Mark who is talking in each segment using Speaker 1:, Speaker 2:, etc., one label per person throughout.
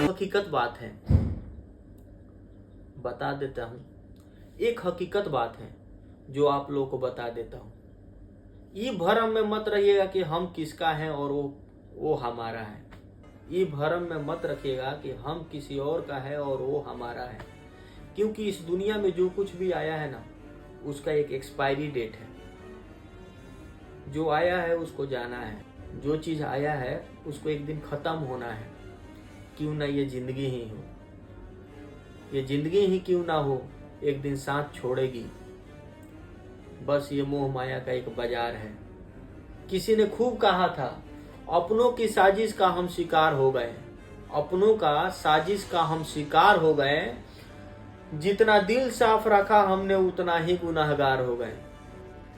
Speaker 1: हकीकत बात है, बता देता हूँ। एक हकीकत बात है जो आप लोगों को बता देता हूँ। ये भरम में मत रहिएगा कि हम किसका हैं और वो हमारा है। ये भरम में मत रखिएगा कि हम किसी और का है और वो हमारा है, क्योंकि इस दुनिया में जो कुछ भी आया है ना, उसका एक एक्सपायरी डेट है। जो आया है उसको जाना है, जो चीज आया है उसको एक दिन खत्म होना है। क्यों ना ये जिंदगी ही हो, ये जिंदगी ही क्यों ना हो, एक दिन साथ छोड़ेगी। बस ये मोह माया का एक बाजार है। किसी ने खूब कहा था, अपनों की साजिश का हम शिकार हो गए, अपनों का साजिश का हम शिकार हो गए। जितना दिल साफ रखा हमने उतना ही गुनाहगार हो गए,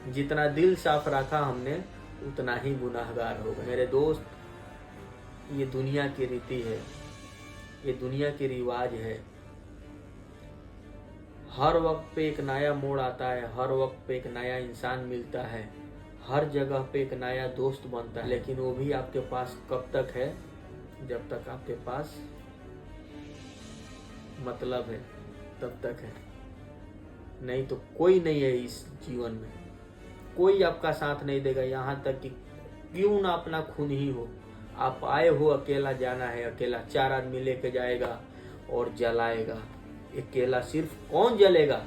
Speaker 1: जितना दिल साफ रखा हमने उतना ही गुनाहगार हो गए। मेरे दोस्त, ये दुनिया की रीति है, ये दुनिया की रिवाज है। हर वक्त पे एक नया मोड़ आता है, हर वक्त पे एक नया इंसान मिलता है, हर जगह पे एक नया दोस्त बनता है, लेकिन वो भी आपके पास कब तक है? जब तक आपके पास मतलब है तब तक है, नहीं तो कोई नहीं है इस जीवन में। कोई आपका साथ नहीं देगा, यहाँ तक कि क्यों ना अपना खून ही हो। आप आए हो अकेला, जाना है अकेला। 4 आदमी लेके जाएगा और जलाएगा। अकेला सिर्फ कौन जलेगा?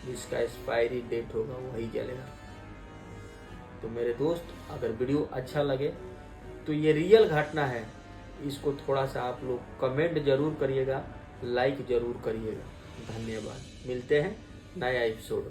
Speaker 1: जिसका एक्सपायरी डेट होगा वही जलेगा। तो मेरे दोस्त, अगर वीडियो अच्छा लगे तो ये रियल घटना है, इसको थोड़ा सा आप लोग कमेंट जरूर करिएगा, लाइक जरूर करिएगा। धन्यवाद। मिलते हैं नया एपिसोड।